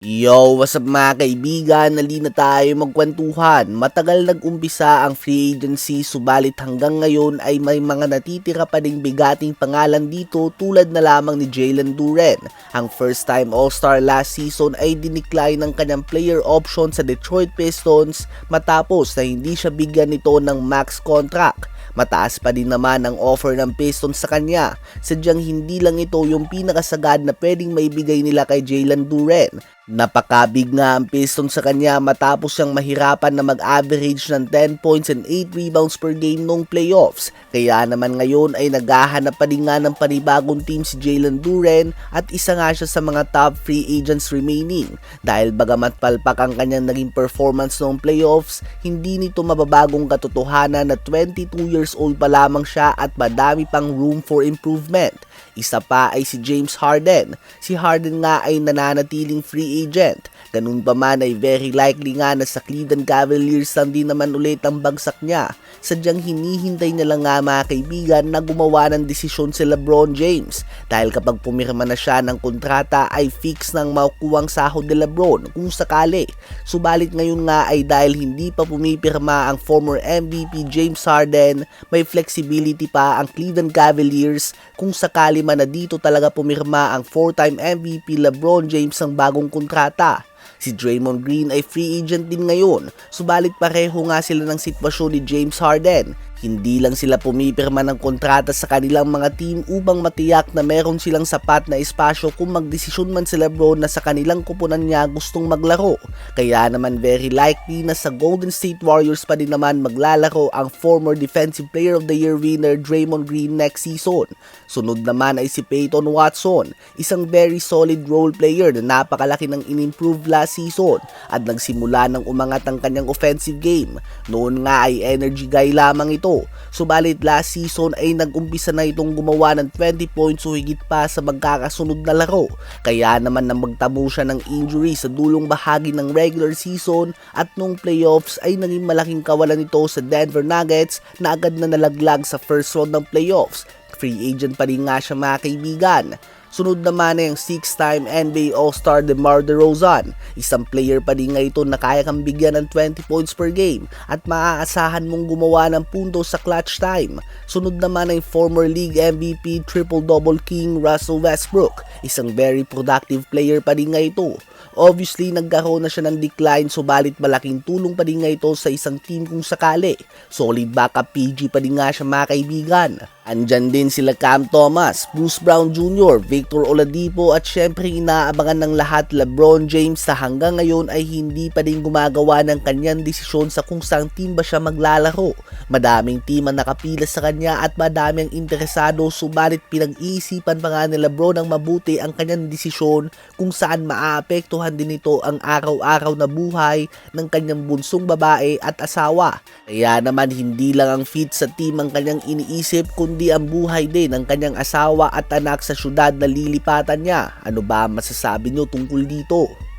Yo, what's up mga kaibigan? Nalina tayo magkwentuhan. Matagal nag-umpisa ang free agency subalit hanggang ngayon ay may mga natitira pa ding bigating pangalan dito tulad na lamang ni Jalen Duren. Ang first time All-Star last season ay dinikline ng kanyang player option sa Detroit Pistons matapos na hindi siya bigyan nito ng max contract. Mataas pa din naman ang offer ng Pistons sa kanya. Sadyang hindi lang ito yung pinakasagad na pwedeng maibigay nila kay Jalen Duren. Napakabig nga ang Pistons sa kanya matapos siyang mahirapan na mag-average ng 10 points and 8 rebounds per game noong playoffs. Kaya naman ngayon ay naghahanap pa din nga ng panibagong team si Jalen Duren at isa nga siya sa mga top free agents remaining. Dahil bagamat palpak ang kanyang naging performance noong playoffs, hindi nito mababagong katotohanan na 22 years old pa lamang siya at madami pang room for improvement. Isa pa ay si James Harden. Si Harden nga ay nananatiling free agent. Ganun pa man ay very likely nga na sa Cleveland Cavaliers lang din naman ulit ang bagsak niya. Sadyang hinihintay niya lang nga mga kaibigan na gumawa ng desisyon si LeBron James. Dahil kapag pumirma na siya ng kontrata ay fix nang makukuhang sahod ni LeBron kung sakali. Subalit ngayon nga ay dahil hindi pa pumipirma ang former MVP James Harden, may flexibility pa ang Cleveland Cavaliers kung sakali man na dito talaga pumirma ang 4-time MVP LeBron James ng bagong kontrata. Si Draymond Green ay free agent din ngayon, subalit pareho nga sila ng sitwasyon ni James Harden. Hindi lang sila pumipirma ng kontrata sa kanilang mga team upang matiyak na meron silang sapat na espasyo kung magdesisyon man si LeBron na sa kanilang kupunan niya gustong maglaro. Kaya naman very likely na sa Golden State Warriors pa din naman maglalaro ang former Defensive Player of the Year winner Draymond Green next season. Sunod naman ay si Peyton Watson, isang very solid role player na napakalaki ng in-improve last season at nagsimula ng umangat ang kanyang offensive game. Noon nga ay energy guy lamang ito. Subalit last season ay nag-umpisa na itong gumawa ng 20 points o higit pa sa magkakasunod na laro. Kaya naman nang magtamo siya ng injury sa dulong bahagi ng regular season at nung playoffs ay naging malaking kawalan nito sa Denver Nuggets na agad na nalaglag sa first round ng playoffs. Free agent pa rin nga siya mga kaibigan. Sunod naman ay ang 6-time NBA All-Star DeMar DeRozan. Isang player pa din nga ito na kaya kang bigyan ng 20 points per game at maaasahan mong gumawa ng puntos sa clutch time. Sunod naman ay former league MVP triple-double king Russell Westbrook. Isang very productive player pa din nga ito. Obviously, nagkaroon na siya ng decline subalit malaking tulong pa din nga ito sa isang team kung sakali. Solid backup PG pa din nga siya mga kaibigan. Andyan din sila Cam Thomas, Bruce Brown Jr., Victor Oladipo at syempre inaabangan ng lahat LeBron James sa hanggang ngayon ay hindi pa din gumagawa ng kanyang desisyon sa kung saang team ba siya maglalaro. Madaming team ang nakapila sa kanya at madaming interesado subalit pinag-iisipan pa nga ni LeBron ng mabuti ang kanyang desisyon kung saan maaapektuhan din ito ang araw-araw na buhay ng kanyang bunsong babae at asawa. Kaya naman hindi lang ang fit sa team ang kanyang iniisip kundi ang buhay din ng kanyang asawa at anak sa syudad na lilipatan niya. Ano ba masasabi nyo tungkol dito?